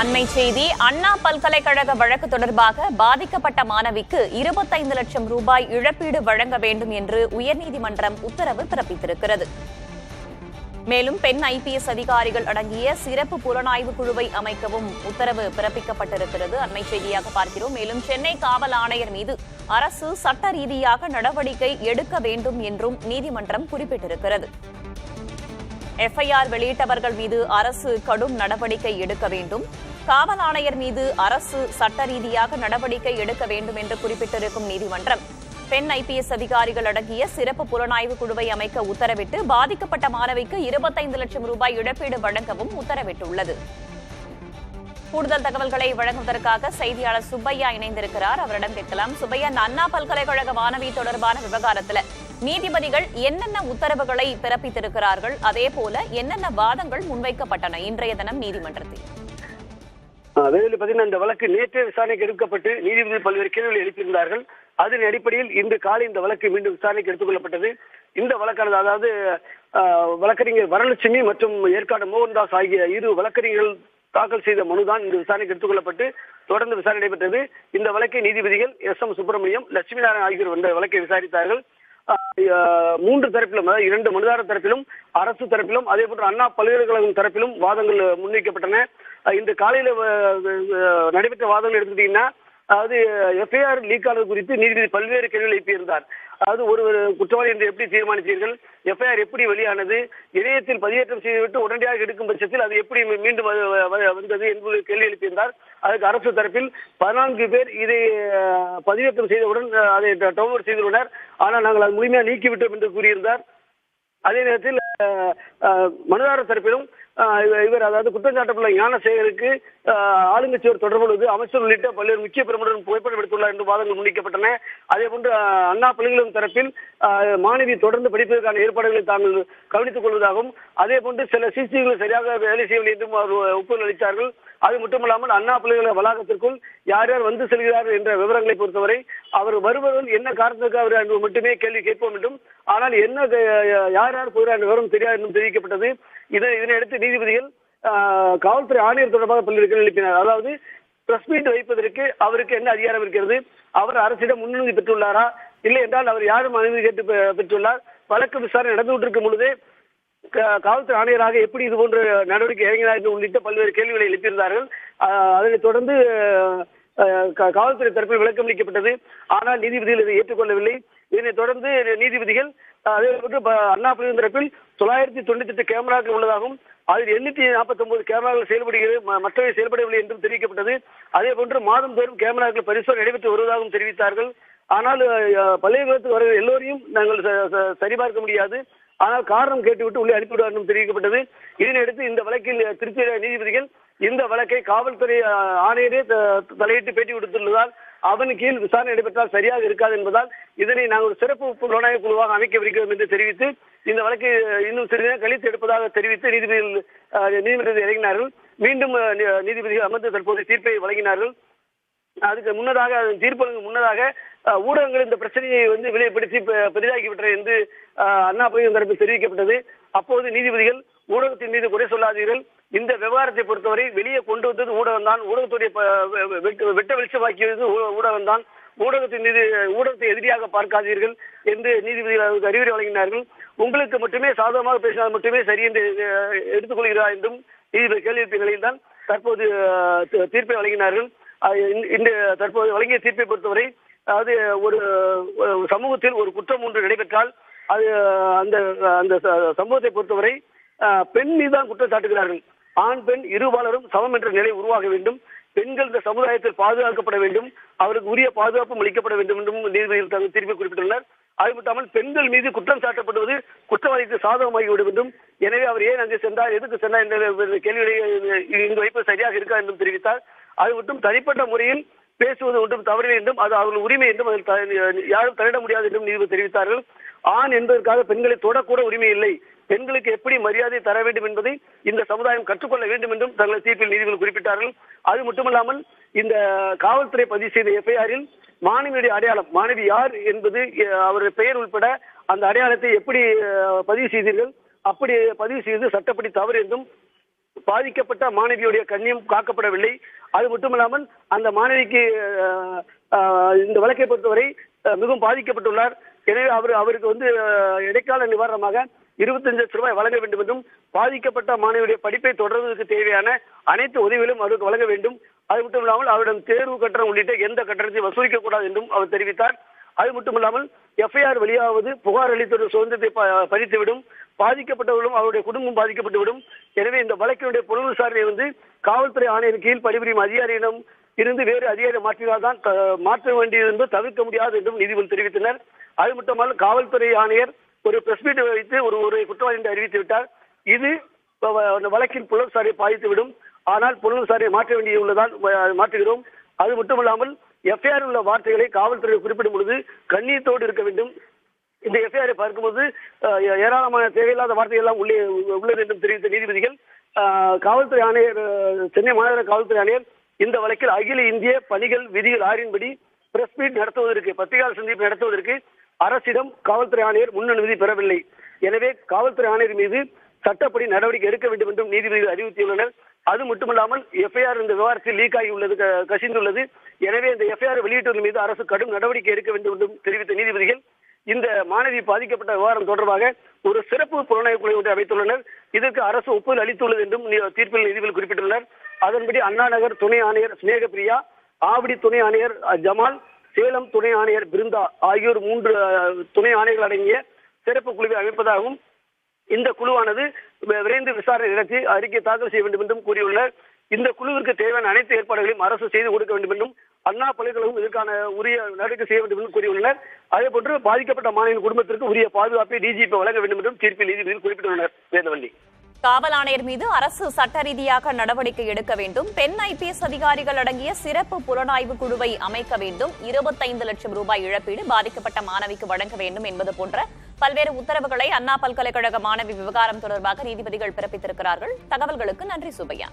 அண்மை செய்தி. அண்ணா பல்கலைக்கழக வழக்கு தொடர்பாக பாதிக்கப்பட்ட மாணவிக்கு 25 லட்சம் ரூபாய் இழப்பீடு வழங்க வேண்டும் என்று உயர்நீதிமன்றம் உத்தரவு பிறப்பித்திருக்கிறது. மேலும் பெண் ஐபிஎஸ் அதிகாரிகள் அடங்கிய சிறப்பு புலனாய்வு குழுவை அமைக்கவும் உத்தரவு பிறப்பிக்கப்பட்டிருக்கிறது. அண்மை செய்தியாக பார்க்கிறோம். மேலும் சென்னை காவல் ஆணையர் மீது அரசு சட்ட ரீதியாக நடவடிக்கை எடுக்க வேண்டும் என்றும் நீதிமன்றம் குறிப்பிட்டிருக்கிறது. எஃப்ஐஆர் வெளியிட்டவர்கள் மீது அரசு கடும் நடவடிக்கை எடுக்க வேண்டும், காவல் ஆணையர் மீது அரசு சட்ட ரீதியாக நடவடிக்கை எடுக்க வேண்டும் என்று குறிப்பிட்டிருக்கும் நீதிமன்றம் பெண் ஐபிஎஸ் அதிகாரிகள் அடங்கிய சிறப்பு புலனாய்வு குழுவை அமைக்க உத்தரவிட்டு பாதிக்கப்பட்ட மாணவிக்கு 25 லட்சம் ரூபாய் இழப்பீடு வழங்கவும் உத்தரவிட்டுள்ளது. கூடுதல் தகவல்களை வழங்குவதற்காக செய்தியாளர் சுப்பையா இணைந்திருக்கிறார். அவரிடம் கேட்கலாம். சுப்பையா, அண்ணா பல்கலைக்கழக மாணவி தொடர்பான விவகாரத்தில் நீதிபதிகள் என்னென்ன உத்தரவுகளை பிறப்பித்திருக்கிறார்கள், அதே போல என்னென்ன வாதங்கள் முன்வைக்கப்பட்டன இன்றைய தினம் நீதிமன்றத்தில்? இந்த வழக்கு நேற்று விசாரணைக்கு எடுக்கப்பட்டு நீதிபதி பல்வேறு கேள்விகளை எழுப்பியிருந்தார்கள். அதன் அடிப்படையில் இன்று காலை இந்த வழக்கு மீண்டும் விசாரணைக்கு எடுத்துக் கொள்ளப்பட்டது. இந்த வழக்கானது, அதாவது வழக்கறிஞர் வரலட்சுமி மற்றும் ஏற்காடு மோகன்தாஸ் ஆகிய இரு வழக்கறிஞர்கள் தாக்கல் செய்த மனுதான் இந்த விசாரணைக்கு எடுத்துக் கொள்ளப்பட்டு தொடர்ந்து விசாரணை நடைபெற்றது. இந்த வழக்கை நீதிபதிகள் எஸ்.எம். சுப்பிரமணியம், லட்சுமி நாராயணன் ஆகியோர் இந்த வழக்கை விசாரித்தார்கள். மூன்று தரப்பிலும், அதாவது இரண்டு மனுதாரர் தரப்பிலும், அரசு தரப்பிலும், அதே போன்று அண்ணா பல்கலைக்கழகம் தரப்பிலும் வாதங்கள் முன்வைக்கப்பட்டன. இந்த காலையில நடைபெற்ற வாதங்கள் எடுத்துட்டீங்கன்னா, அதாவது எஃப்ஐஆர் லீக் ஆனது குறித்து நீதிபதி பல்வேறு கேள்விகள் எழுப்பியிருந்தார். அதாவது ஒரு குற்றவாளி என்று எப்படி தீர்மானித்தீர்கள், எஃப்ஐஆர் எப்படி வெளியானது, இணையத்தில் பதிவேற்றம் செய்துவிட்டு உடனடியாக எடுக்கும் பட்சத்தில் அது எப்படி மீண்டும் வந்தது என்பது கேள்வி எழுப்பியிருந்தார். அதுக்கு அரசு தரப்பில் 14 பேர் இதை பதிவேற்றம் செய்தவுடன் அதை டவுன்லோட் செய்துள்ளனர், ஆனால் நாங்கள் அது முழுமையாக நீக்கிவிட்டோம் என்று கூறியிருந்தார். அதே நேரத்தில் மனுதாரர் தரப்பிலும் இவர், அதாவது குற்றம் சாட்டப்பட்டுள்ள ஞானசேகருக்கு ஆளுங்கட்சியோர் தொடர்புள்ளது, அமைச்சர் உள்ளிட்ட பல்வேறு முக்கிய பிரமுடன் புகைப்படம் எடுத்துள்ளார் என்று வாதங்கள் முன்வைக்கப்பட்டன. அதே போன்று அண்ணா பல்கலைக்கழகம் தரப்பில் மாணவி தொடர்ந்து படிப்பதற்கான ஏற்பாடுகளை தாங்கள் கவனித்துக் கொள்வதாகவும், அதே போன்று சில சிசிடிவிகள் சரியாக வேலை செய்யவில்லை என்றும் ஒப்புதல் அளித்தார்கள். அது மட்டுமல்லாமல் அண்ணா பல்கலைக்கழக வளாகத்திற்குள் யார் யார் வந்து செல்கிறார்கள் என்ற விவரங்களை பொறுத்தவரை அவர் வருபவர்கள் என்ன காரணத்துக்கு அவர் மட்டுமே கேள்வி கேட்போம் என்றும், ஆனால் என்ன யார் யார் போகிறார் விவரம் தெரியாது என்றும் தெரிவிக்கப்பட்டது. இதனையடுத்து நீதிபதிகள் காவல்துறை ஆணையர் தொடர்பாக பல்வேறு கேள்வி எழுப்பினார். அதாவது பிரஸ் மீட் வைப்பதற்கு அவருக்கு என்ன அதிகாரம் இருக்கிறது, அவர் அரசிடம் முன்னுரிமை பெற்றுள்ளாரா, இல்லை என்றால் அவர் யாரும் அனுமதி கேட்டு பெற்றுள்ளார், வழக்கு விசாரணை நடந்து கொண்டிருக்கும் பொழுது காவல்துறை ஆணையராக எப்படி இது போன்ற நடவடிக்கை இறங்கினார் என்று உள்ளிட்ட பல்வேறு கேள்விகளை எழுப்பியிருந்தார்கள். அதனைத் தொடர்ந்து காவல்துறை தரப்பில் விளக்கம் அளிக்கப்பட்டது. ஆனால் நீதிபதிகள் இதை ஏற்றுக்கொள்ளவில்லை. இதனைத் தொடர்ந்து நீதிபதிகள் அதே போன்று அண்ணா பல்கலைக்கழக தரப்பில் 998 கேமராக்கள் உள்ளதாகவும் அதில் 849 கேமராக்கள் செயல்படுகிறது, மற்றவை செயல்படவில்லை என்றும் தெரிவிக்கப்பட்டது. அதே போன்று மாதந்தோறும் கேமராக்கள் பரிசோதனை நடைபெற்று வருவதாகவும் தெரிவித்தார்கள். ஆனால் பல்கலைக்கழகத்துக்கு வர எல்லோரையும் நாங்கள் சரிபார்க்க முடியாது, ஆனால் காரணம் கேட்டுவிட்டு உள்ளே அனுப்பிவிடுவார் என்றும் தெரிவிக்கப்பட்டது. இதனையடுத்து இந்த வழக்கில் திருச்சி நீதிபதிகள் இந்த வழக்கை காவல்துறை ஆணையரே தலையிட்டு பேட்டி கொடுத்துள்ளதால் அவன் கீழ் விசாரணை நடைபெற்றால் சரியாக இருக்காது என்பதால் இதனை நாங்கள் ஒரு சிறப்பு புலனாய்வு குழுவாக அமைக்கவிருக்கிறோம் என்று தெரிவித்து இந்த வழக்கை இன்னும் சிறிது நேரம் கழித்து எடுப்பதாக தெரிவித்து நீதிபதிகள் இறங்கினார்கள். மீண்டும் நீதிபதிகள் அமர்ந்து தற்போது தீர்ப்பை வழங்கினார்கள். அதுக்கு முன்னதாக, தீர்ப்பு முன்னதாக ஊடகங்கள் இந்த பிரச்சனையை விலைப்படுத்தி பெரிதாகிவிட்டன என்று அண்ணா பல்கலைக்கழகம் தரப்பில் தெரிவிக்கப்பட்டது. அப்போது நீதிபதிகள் ஊடகத்தின் மீது குறை சொல்லாதீர்கள், இந்த விவகாரத்தை பொறுத்தவரை வெளியே கொண்டு வந்தது ஊடகம் தான், ஊடகத்துடைய வெட்ட வெளிச்சமாக்கியது ஊடகம் தான், ஊடகத்தை எதிரியாக பார்க்காதீர்கள் என்று நீதிபதிகள் அறிவுரை வழங்கினார்கள். உங்களுக்கு மட்டுமே சாதகமாக பேசினால் மட்டுமே சரி என்று எடுத்துக்கொள்கிறார் என்றும் நீதிபதி கேள்வி எழுப்பிய நிலையில் தான் தற்போது தீர்ப்பை வழங்கினார்கள். இந்த தற்போது வழங்கிய தீர்ப்பை பொறுத்தவரை, அதாவது ஒரு சமூகத்தில் ஒரு குற்றம் ஒன்று நடைபெற்றால் அது அந்த சமூகத்தை பொறுத்தவரை பெண் மீதுதான் குற்றம் சாட்டுகிறார்கள். ஆண் பெண் இருபாலரும் சமம் என்ற நிலை உருவாக வேண்டும், பெண்கள் இந்த சமுதாயத்தில் பாதுகாக்கப்பட வேண்டும், அவருக்கு உரிய பாதுகாப்பும் அளிக்கப்பட வேண்டும் என்றும் நீதிபதிகள் தங்கள் தீர்ப்பை குறிப்பிட்டுள்ளனர். அது மட்டும் பெண்கள் மீது குற்றம் சாட்டப்படுவது குற்றவாளிக்கு சாதகமாகிவிடும் என்றும், எனவே அவர் ஏன் அங்கு சென்றார், எதுக்கு சென்றார் என்ற கேள்விகளை இங்கு வைப்பது சரியாக இருக்கா என்றும் தெரிவித்தார். அது மட்டும் தனிப்பட்ட முறையில் பேசுவது ஒன்றும் தவறில்லை என்றும், அது அவர்கள் உரிமை என்றும், அதில் யாரும் தலையிட முடியாது என்றும் நீதிபதி தெரிவித்தார்கள். ஆண் என்பதற்காக பெண்களை தொடக்கூட உரிமை இல்லை, பெண்களுக்கு எப்படி மரியாதை தர வேண்டும் என்பதை இந்த சமுதாயம் கற்றுக்கொள்ள வேண்டும் என்றும் தங்கள் தீர்ப்பில் நீதிபதிகள் குறிப்பிட்டார்கள். அது மட்டுமல்லாமல் இந்த காவல்துறை பதிவு செய்த எஃப்ஐஆரில் மாணவியுடைய அடையாளம், மாணவி யார் என்பது அவருடைய பெயர் உட்பட அந்த அடையாளத்தை எப்படி பதிவு செய்தீர்கள், அப்படி பதிவு செய்து சட்டப்படி தவறு என்றும் பாதிக்கப்பட்ட மாணவியுடைய கண்ணியம் காக்கப்படவில்லை. அது மட்டுமில்லாமல் அந்த மாணவிக்கு இந்த வழக்கை பொறுத்தவரை மிகவும் பாதிக்கப்பட்டுள்ளார். எனவே அவருக்கு இடைக்கால நிவாரணமாக 25 லட்சம் ரூபாய் வழங்க வேண்டும் என்றும், பாதிக்கப்பட்ட மாணவியுடைய படிப்பை தொடர்வதற்கு தேவையான அனைத்து உதவிகளும் அவருக்கு வழங்க வேண்டும். அது மட்டும் இல்லாமல் அவரிடம் தேர்வு கட்டணம் உள்ளிட்ட எந்த கட்டணத்தையும் வசூலிக்க கூடாது என்றும் அவர் தெரிவித்தார். அது மட்டுமில்லாமல் எஃப்ஐஆர் வெளியாவது புகார் அளித்த சுதந்திரத்தை பதித்துவிடும், பாதிக்கப்பட்டவர்களும் அவருடைய குடும்பம் பாதிக்கப்பட்டுவிடும். எனவே இந்த வழக்கினுடைய புலன் விசாரணை காவல்துறை ஆணையர் கீழ் பணிபுரியும் அதிகாரியிடம் இருந்து வேறு அதிகாரி மாற்றினால்தான் மாற்ற வேண்டியது என்று தவிர்க்க முடியாது என்றும் நீதிபதி தெரிவித்தனர். அது மட்டுமல்ல, காவல்துறை ஆணையர் ஒரு பிரஸ் மீட் வைத்து ஒரு குற்றவாளி என்று அறிவித்து விட்டார். இது வழக்கின் புலன் விசாரணை பாதித்துவிடும். ஆனால் புலன் விசாரணை மாற்ற வேண்டியுள்ளதால் மாற்றுகிறோம். அது மட்டுமல்லாமல் எஃப்ஐஆர் உள்ள வார்த்தைகளை காவல்துறை குறிப்பிடும் பொழுது கண்ணியத்தோடு இருக்க வேண்டும். இந்த எஃப்ஐஆரை பார்க்கும்போது ஏராளமான தேவையில்லாத வார்த்தைகள் எல்லாம் உள்ளது என்றும் தெரிவித்த நீதிபதிகள், காவல்துறை ஆணையர், சென்னை மாநகர காவல்துறை ஆணையர் இந்த வழக்கில் அகில இந்திய பணிகள் விதிகள் 6 பிரஸ் மீட் நடத்துவதற்கு, பத்திரிகையாளர் சந்திப்பு நடத்துவதற்கு அரசிடம் காவல்துறை ஆணையர் முன் அனுமதி பெறவில்லை. எனவே காவல்துறை ஆணையர் மீது சட்டப்படி நடவடிக்கை எடுக்க வேண்டும் என்றும் நீதிபதிகள் அறிவுறுத்தியுள்ளனர். அது மட்டுமல்லாமல் எஃப்ஐஆர் இந்த விவகாரத்தில் லீக் ஆகியுள்ளது, கசிந்துள்ளது. எனவே இந்த எஃப்ஐஆர் வெளியிட்டவர்கள் மீது அரசு கடும் நடவடிக்கை எடுக்க வேண்டும் என்றும் தெரிவித்த நீதிபதிகள், இந்த மாணவி பாதிக்கப்பட்ட விவகாரம் தொடர்பாக ஒரு சிறப்பு புலனாய்வு குழு ஒன்றை அமைத்துள்ளனர். இதற்கு அரசு ஒப்புதல் அளித்துள்ளது என்றும் தீர்ப்பில் நீதிபதிகள் குறிப்பிட்டுள்ளனர். அதன்படி அண்ணா நகர் துணை ஆணையர் ஸ்நேகபிரியா, ஆவடி துணை ஆணையர் ஜமால், சேலம் துணை ஆணையர் பிருந்தா ஆகியோர் 3 துணை ஆணையர்கள் அடங்கிய சிறப்பு குழுவை அமைப்பதாகவும், இந்த குழுவானது விரைந்து விசாரணை நடத்தி அறிக்கை தாக்கல் செய்ய வேண்டும் என்றும் கூறியுள்ளார். இந்த குழுவிற்கு தேவையான அனைத்து ஏற்பாடுகளையும் அரசு செய்து கொடுக்க வேண்டும் என்றும், அண்ணா பல்கலைக்கழகம் இதற்கான உரிய நடவடிக்கை செய்ய வேண்டும் என்றும் கூறியுள்ளனர். அதே போன்று பாதிக்கப்பட்ட மாணவியின் குடும்பத்திற்கு உரிய பாதுகாப்பை டிஜிபி வழங்க வேண்டும் என்றும் தீர்ப்பில் நீதிபதிகள் குறிப்பிட்டுள்ளனர். வேதவள்ளி, காவல் ஆணையர் மீது அரசு சட்ட ரீதியாக நடவடிக்கை எடுக்க வேண்டும். பெண் IPS அதிகாரிகள் அடங்கிய சிறப்பு புலனாய்வு குழுவை அமைக்க வேண்டும். 25 லட்சம் ரூபாய் இழப்பீடு பாதிக்கப்பட்ட மாணவிக்கு வழங்க வேண்டும் என்பது போன்ற பல்வேறு உத்தரவுகளை அண்ணா பல்கலைக்கழக மாணவி விவகாரம் தொடர்பாக நீதிபதிகள் பிறப்பித்திருக்கிறார்கள். தகவல்களுக்கு நன்றி சுபையா.